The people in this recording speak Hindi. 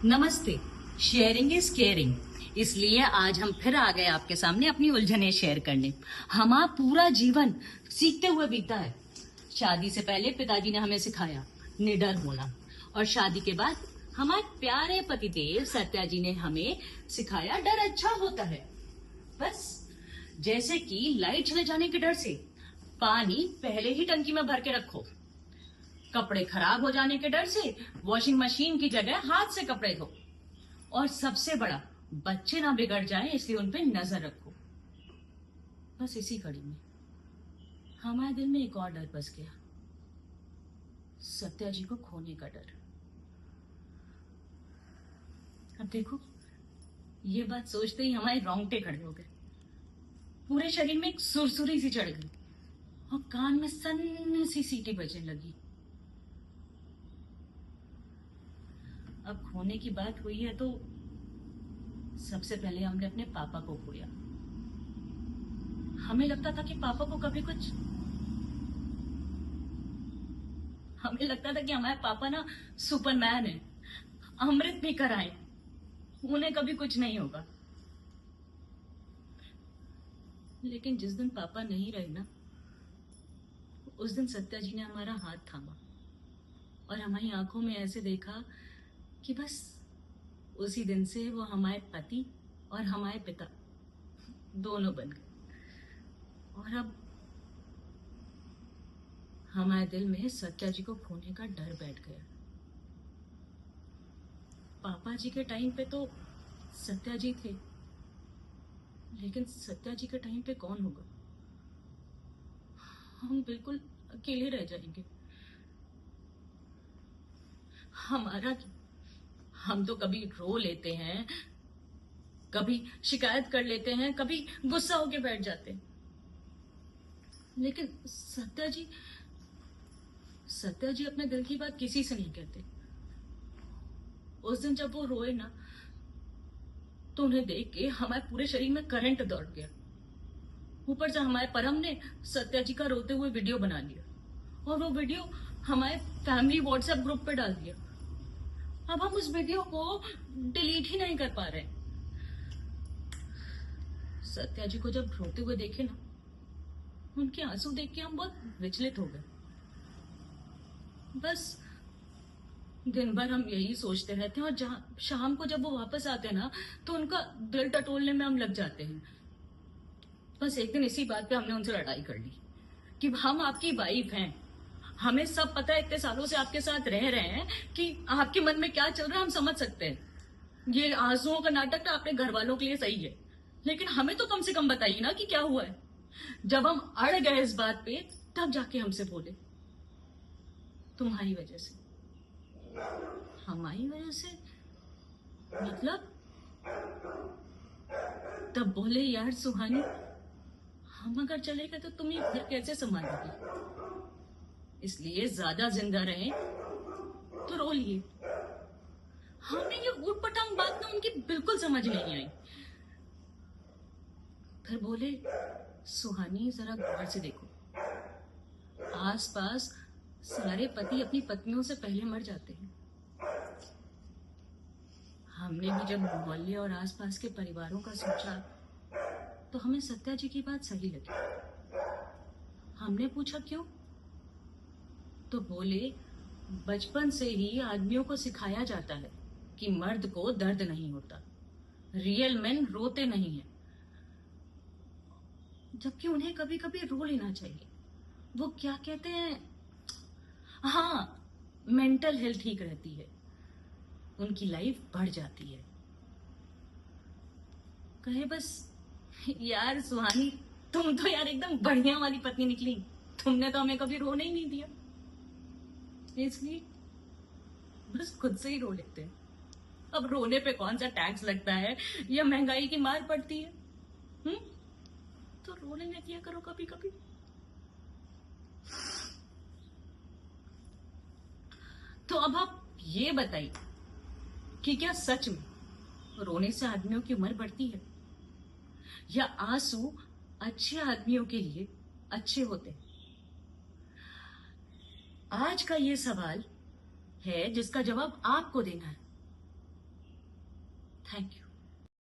नमस्ते। Sharing is caring. इसलिए आज हम फिर आ गए आपके सामने अपनी उलझनें शेयर करने। हमारा पूरा जीवन सीखते हुए बीता है। शादी से पहले पिताजी ने हमें सिखाया निडर होना, और शादी के बाद हमारे प्यारे पतिदेव सत्या जी ने हमें सिखाया डर अच्छा होता है। बस जैसे कि लाइट चले जाने के डर से पानी पहले ही टंकी में भर के रखो, कपड़े खराब हो जाने के डर से वॉशिंग मशीन की जगह हाथ से कपड़े धो, और सबसे बड़ा बच्चे ना बिगड़ जाएं इसलिए उन पे नजर रखो। बस इसी कड़ी में हमारे दिल में एक और डर बस गया, सत्या जी को खोने का डर। अब देखो, ये बात सोचते ही हमारे रोंगटे खड़े हो गए, पूरे शरीर में एक सुरसुरी सी चढ़ गई और कान में सन्नी सी सीटी बजने लगी। अब खोने की बात हुई है तो सबसे पहले हमने अपने पापा को खोया। हमें लगता था कि पापा को कभी कुछ, हमें लगता था कि हमारे पापा ना सुपरमैन है, अमृत भी कराए, उन्हें कभी कुछ नहीं होगा। लेकिन जिस दिन पापा नहीं रहे ना, उस दिन सत्या जी ने हमारा हाथ थामा और हमारी आंखों में ऐसे देखा कि बस उसी दिन से वो हमारे पति और हमारे पिता दोनों बन गए। और अब हमारे दिल में सत्या जी को खोने का डर बैठ गया। पापा जी के टाइम पे तो सत्या जी थे, लेकिन सत्या जी के टाइम पे कौन होगा? हम बिल्कुल अकेले रह जाएंगे। हमारा, हम तो कभी रो लेते हैं, कभी शिकायत कर लेते हैं, कभी गुस्सा होके बैठ जाते हैं, लेकिन सत्या जी अपने दिल की बात किसी से नहीं कहते। उस दिन जब वो रोए ना, तो उन्हें देख के हमारे पूरे शरीर में करंट दौड़ गया। ऊपर से हमारे परम ने सत्या जी का रोते हुए वीडियो बना लिया और वो वीडियो हमारे फैमिली व्हाट्सएप ग्रुप पे डाल दिया। अब हम उस वीडियो को डिलीट ही नहीं कर पा रहे। सत्या जी को जब रोते हुए देखे ना, उनके आंसू देख के हम बहुत विचलित हो गए। बस दिन भर हम यही सोचते रहते हैं, और जहां शाम को जब वो वापस आते हैं ना, तो उनका दिल टटोलने में हम लग जाते हैं। बस एक दिन इसी बात पे हमने उनसे लड़ाई कर ली कि हम आपकी वाइफ हैं, हमें सब पता है, इतने सालों से आपके साथ रह रहे हैं कि आपके मन में क्या चल रहा है हम समझ सकते हैं। ये आंसुओं का नाटक तो अपने घर वालों के लिए सही है, लेकिन हमें तो कम से कम बताइए ना कि क्या हुआ है। जब हम अड़ गए इस बात पे, तब जाके हमसे बोले तुम्हारी वजह से। हमारी वजह से मतलब? तब बोले यार सुहानी, हम अगर चले गए तो तुम ये घर कैसे संभालोगी? इसलिए ज्यादा जिंदा रहे तो रो लिए। हमें ये ऊट पटांग बात ना उनकी बिल्कुल समझ नहीं आई। फिर बोले सुहानी जरा गौर से देखो, आसपास सारे पति अपनी पत्नियों से पहले मर जाते हैं। हमने भी जब मोहल्ले और आसपास के परिवारों का सोचा तो हमें सत्या जी की बात सही लगी। हमने पूछा क्यों, तो बोले बचपन से ही आदमियों को सिखाया जाता है कि मर्द को दर्द नहीं होता, रियल मेन रोते नहीं है, जबकि उन्हें कभी कभी रो लेना चाहिए। वो क्या कहते हैं, हाँ, मेंटल हेल्थ ठीक रहती है, उनकी लाइफ बढ़ जाती है। कहे बस यार सुहानी, तुम तो यार एकदम बढ़िया वाली पत्नी निकली, तुमने तो हमें कभी रोने ही नहीं दिया, इसलिए बस खुद से ही रो लेते हैं। अब रोने पे कौन सा टैक्स लगता है या महंगाई की मार पड़ती है? तो रो लेने दिया करो कभी कभी। तो अब आप ये बताइए कि क्या सच में रोने से आदमियों की उम्र बढ़ती है, या आंसू अच्छे आदमियों के लिए अच्छे होते हैं? आज का ये सवाल है जिसका जवाब आपको देना है। Thank you.